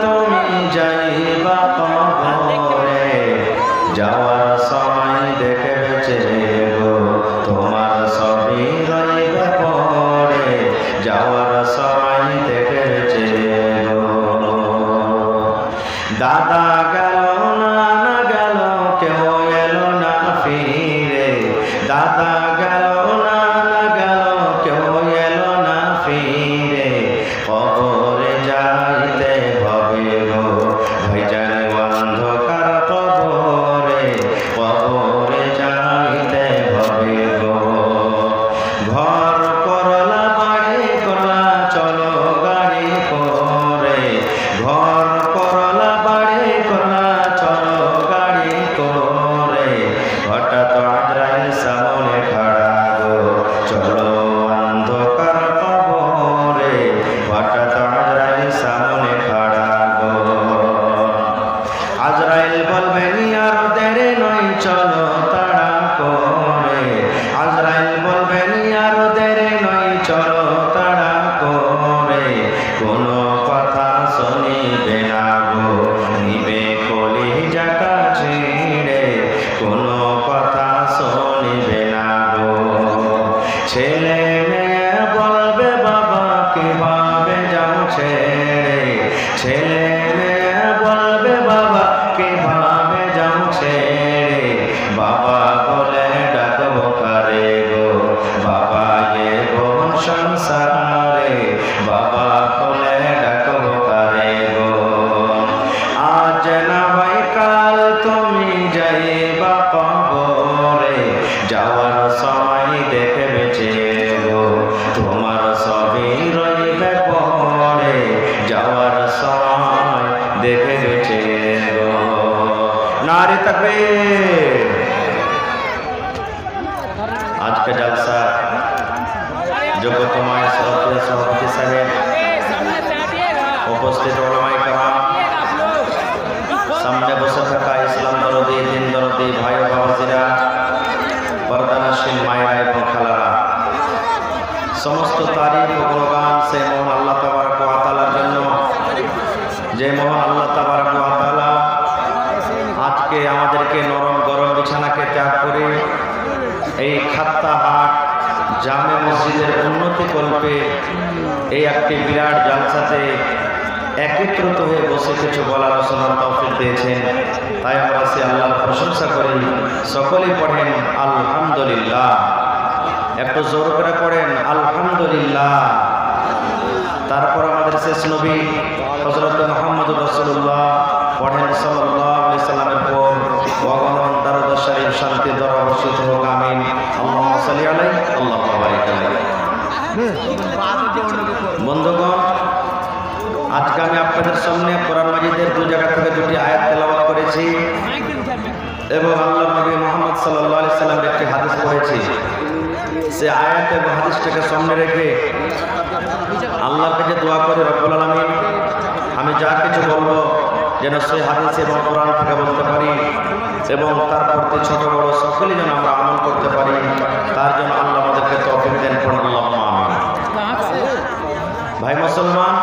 তুমি যাইবা কবরে, যাওয়ার সময় দেখে বেঁচে গো তোমার সবই রইবে পড়ে, যাওয়ার সময় দেখে বেঁচে গো। দাদা গেল নানা গেল কেউ এলো না ফিরে, দাদা গেল নানা গেল কেউ এলো না ফিরে, কবরে যাইতে হবে গো ভাইজান অন্ধকার কবরে, কবরে যাইতে হবে গো। ঘর করলা বাড়ি করলা চলো গাড়ি করে, ঘর করলা বাড়ি করলা চলো গাড়ি করে, হঠাৎ আজরাইল সামনে খাড়া গো চলো অন্ধকার কবরে, হঠাৎ আজরাইল সামনে খাড়া গো। আজরাইল বলবেন আর দেরি নয় চলো তাড়া করে, আজরাইল বলবেন আর দেরি নয় চলো তাড়া করে, কোনো কথা শুনিবে না গো নিবে কলিজাটা ছিঁড়ে, কোনো কথা শুনিবে না গো। ছেলে মেয়ে বলবে বাবা কিভাবে যাও ছেড়ে, ছেলে মেয়ে বলবে বাবা কিভাবে যাও ছেড়ে, বাবা বলে ডাকবো কারে গো বাবা এ ভুবন সংসারে, বাবা বলে ডাকবো কারে গো। আজ না হয় কাল তুমি যাইবা কবরে, যাওয়ার সময় দেখে বেঁচে গো তোমার সবই রইবে পড়ে, যাওয়ার সময় দেখে বেঁচে গো। নারে তাকবীর। আজকে জলসা যোগ্যতমায় সভাপতি সাহেব, উপস্থিত ওলামায়ে কেরাম, সামনে বসে থাকা ইসলাম দরদি দিন দরদি ভাই ও বাবাজিরা, পর্দানশীল মায়েরা এবং খালারা, সমস্ত তারিফ ও গুণগান সে মহান আল্লাহ তাবারক ওয়া তাআলার জন্য, যে মহান আল্লাহ তাবারক ওয়া তাআলা আজকে আমাদেরকে নরম গরম বিছানাকে ত্যাগ করে এই খাত্তাহাট জামে মসজিদের উন্নতি কল্পে এই একটি বিরাট জালসাতে একত্রিত হয়ে বসে কিছু বলার শোনার তৌফিক দিয়েছেন। তাই আমরা সে আল্লাহর প্রশংসা করি। সকলেই পড়েন আলহামদুলিল্লাহ, একটু জোর করে পড়েন আলহামদুলিল্লাহ। তারপর আমাদের শেষ নবী হযরত মুহাম্মদুর রাসূলুল্লাহ পড়েন সাল্লাল্লাহু আলাইহি সাল্লামের পর অগণন দরুদ শরীফ শান্তি দরুদ বর্ষিত হোক, আমিন। আল্লাহুম্মা সাল্লি আলাইহি আল্লাহুম্মা বারিক আলাইহি। বন্ধুগণ, আজকে আমি আপনাদের সামনে কোরআন মাজিদের দু জায়গা থেকে দুটি আয়াত তেলাওয়াত করেছি এবং আল্লাহর নবী মুহাম্মদ সাল্লাল্লাহু আলাইহি সাল্লামের একটি হাদিস পড়েছি। সে আয়াত এবং হাদিসটাকে সামনে রেখে আল্লাহর কাছে দোয়া করি রব্বুল আলামিন আমি যা কিছু বলবো যেন সেই হাদিস এবং কোরআন থেকে বলতে পারি এবং তার প্রতি ছোট বড় সকলেই যেন আমরা আমল করতে পারি, তার জন্য আল্লাহ আমাদেরকে তৌফিক দেন। আল্লাহুম্মা আমিন। ভাই মুসলমান,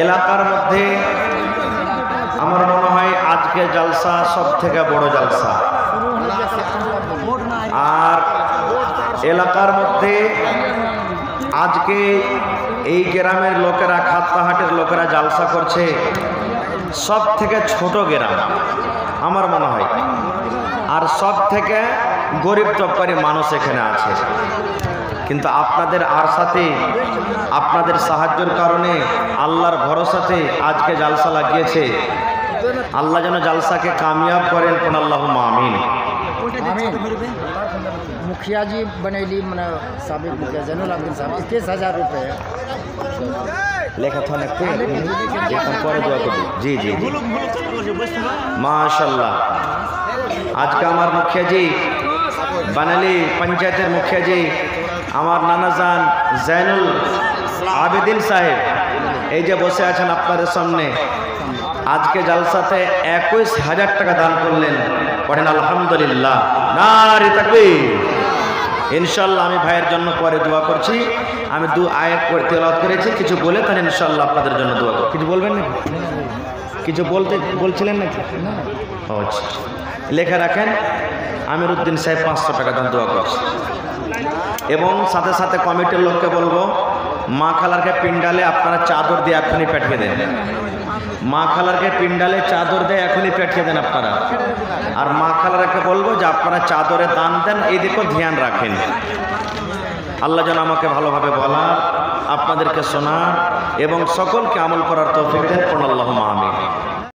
এলাকার মধ্যে আমার মনে হয় আজকে জলসা সব থেকে বড় জলসা, আর এলাকার মধ্যে আজকে এই গ্রামের লোকেরা, খাত্তাহাটের লোকেরা জলসা করছে সব থেকে ছোট গ্রাম আমার মনে হয়, আর সব থেকে গরিব তবকারি মানুষ এখানে আছে। কিন্তু আপনাদের আর সাথে আপনাদের সাহায্যের কারণে আল্লাহর ভরসাতে আজকে জালসা লাগিয়েছে। আল্লাহ যেন জালসাকে कामयाब करें। कोन अल्लाहुम्मा आमीन। मुखिया जी बनेली मैंने साबिक मुखिया जैनुल आबिदीन साहब 21,000 रुपये लेखा था ना जी जी जी माशाल्लाह। आज का हमार मुखिया जी बनाली पंचायतेर मुखिया जी हमार नानाजान जैनुल आबिदीन साहेब এই যে বসে আছেন আপনাদের সামনে, আজকে জালসাতে 21,000 টাকা দান করলেন। পড়েন আলহামদুলিল্লাহ, নারে তাকবীর। ইনশাআল্লাহ আমি ভাইয়ের জন্য পরে দোয়া করছি। আমি দু আয়াত তেলাওয়াত করেছি, কিছু বলে তাহলে ইনশাআল্লাহ আপনাদের জন্য দোয়া করব। কিছু বলবেন নাকি? কিছু বলছিলেন নাকি? ও আচ্ছা, লেখা রাখেন। আমিরউদ্দিন সাহেব 500 টাকা দান দোয়া করছে। এবং সাথে সাথে কমিটির লোককে বলবো, মা খালারকে পিন্ডালে আপনারা চাদর দিয়ে এখনই পাঠিয়ে দেন। মা খালারকে পিন্ডালে চাদর দিয়ে এখনই পাঠিয়ে দেন আপনারা। আর মা খালারকে বলবো যে আপনারা চাদরে দান দেন, এই দিকেও ধ্যান রাখেন। আল্লাহ যেন আমাকে ভালোভাবে বলার, আপনাদেরকে শোনার এবং সকলকে আমল করার তৌফিক দেন। আল্লাহুম্মা আমিন।